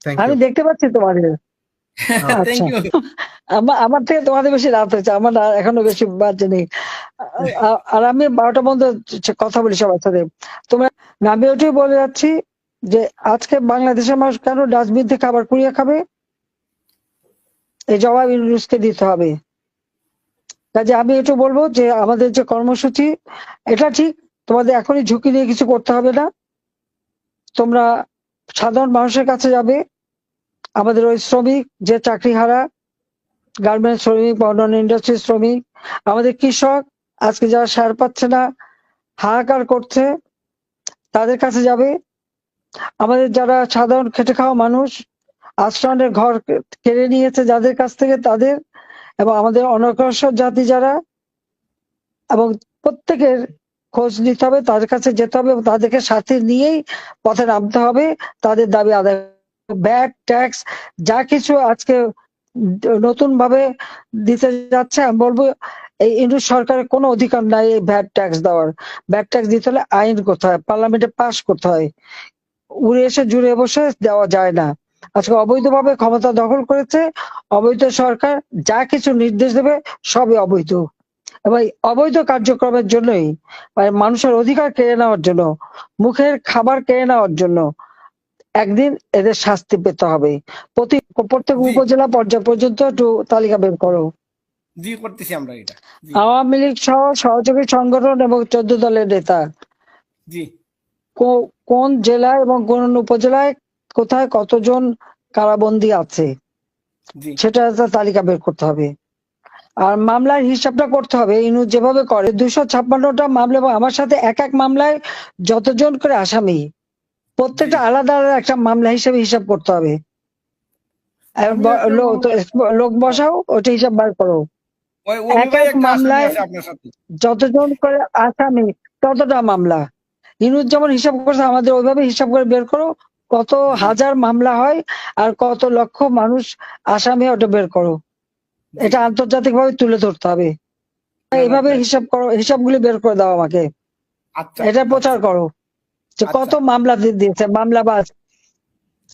Thank আমি you. দেখতে পাচ্ছি তোমাদের। থ্যাংক আচ্ছা, ইউ। আমার থেকে তোমাদের বেশি রাত হয়েছে, আমার এখনো বেশি বাজে নেই। আর আমি 12টা পর্যন্ত কথা বলি সবার সাথে। তোমরা, আমি ওটাই বলে যাচ্ছি যে আজকে বাংলাদেশের মানুষ কেন ডাস্টবিন থেকে খাবার কুড়িয়ে খাবে, এই জবাব ইউনূসকে দিতে হবে। কাজে আমি একটু বলবো যে আমাদের যে কর্মসূচি, এটা ঠিক, তোমাদের এখনই ঝুঁকি নিয়ে কিছু করতে হবে না। তোমরা সাধারণ মানুষের কাছে যাবে, আমাদের ওই শ্রমিক যে চাকরিহারা, গার্মেন্টস শ্রমিক বা অন্যান্য ইন্ডাস্ট্রির শ্রমিক, আমাদের কৃষক আজকে যারা সার পাচ্ছে না, হাহাকার করছে, তাদের কাছে যাবে। আমাদের যারা সাধারণ খেটে খাওয়া মানুষ, আশ্রয়ের ঘর কেড়ে নিয়েছে যাদের কাছ থেকে তাদের, এবং আমাদের অনগ্রসর জাতি যারা, এবং প্রত্যেকের খোঁজ নিতে হবে, তাদের কাছে যেতে হবে এবং তাদেরকে সাথে নিয়েই পথে নামতে হবে, তাদের দাবি আদায়। ব্যাট ট্যাক্স যা কিছু আজকে নতুন ভাবে দিতে যাচ্ছে, আমি বলবো এই ইউনূস সরকারের কোনো অধিকার নাই এই ভ্যাট ট্যাক্স দেওয়ার। ভ্যাট ট্যাক্স দিতে হলে আইন করতে হয়, পার্লামেন্টে পাস করতে হয়, উড়ে এসে জুড়ে বসে দেওয়া যায় না। আজকে অবৈধভাবে ক্ষমতা দখল করেছে অবৈধ সরকার, যা কিছু নির্দেশ দেবে সবই অবৈধ, এবং এই অবৈধ কার্যক্রমের জন্যই, মানে মানুষের অধিকার কেড়ে নেওয়ার জন্য, মুখের খাবার কেড়ে নেওয়ার জন্য একদিন এদের শাস্তি পেতে হবে। প্রত্যেক জি উপজেলা পর্যায় পর্যন্ত একটু তালিকা বের করো। জি করতেছি আমরা এটা। জি আওয়ামী লীগ সহ সহযোগী সংগঠন এবং 14 দলের নেতা জি কোন জেলায় এবং কোন উপজেলায় কোথায় কতজন কারাবন্দী আছে জি সেটা একটা তালিকা বের করতে হবে। আর মামলার হিসাবটা করতে হবে, ইউনূস যেভাবে করে 256টা মামলা, এবং আমার সাথে এক এক মামলায় যতজন করে আসামি, জি প্রত্যেকটা আলাদা আলাদা একটা মামলা হিসেবে হিসাব করতে হবে। আর আমি একটা লোক বসাও, ওটা হিসাব বার করো। ওই অভি এক ভাই এক একটা আসামি মামলায় আছে আপনার সাথে। যতজন করে আসামি ততটা মামলা। ইউনূস যেমন হিসাব করছে আমাদের ওইভাবে হিসাব করে বের করো, কত জি হাজার মামলা হয় আর কত লক্ষ মানুষ আসামি, ওটা বের করো। জি এটা আন্তর্জাতিক ভাবে তুলে ধরতে হবে। এইভাবে আচ্ছা হিসাব করো, হিসাবগুলি বের করে দাও আমাকে, আচ্ছা এটা প্রচার আচ্ছা করো যে কত আচ্ছা মামলা দিয়েছে মামলাবাজ।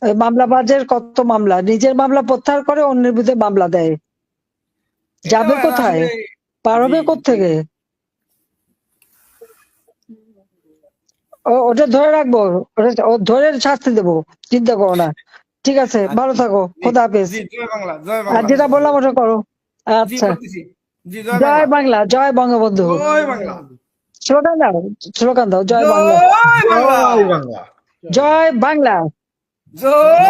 ওই মামলাবাজের কত মামলা, নিজের মামলা প্রত্যাহার করে অন্যের বিরুদ্ধে মামলা দেয়, এটা যাবে কোথায়, আসলে। পার জি হবে জি কোত্থেকে? ওটা ধরে রাখবো, ও ধরে শাস্তি দেবো, চিন্তা করো না। ঠিক আছে, ভালো আচ্ছা থাকো, জি খোদা হাফেজ। জি জয় বাংলা জয় আর বাংলা। যেটা বললাম ওটা করো। জি আচ্ছা, করতেছি। জি জয় জয় বাংলা। বাংলা, জয় বঙ্গবন্ধু। জয় বাংলা। স্লোগান দাও, স্লোগান দাও, জয় বাংলা, জয় বাংলা। জয় বাংলা। জয় বাংলা। জয়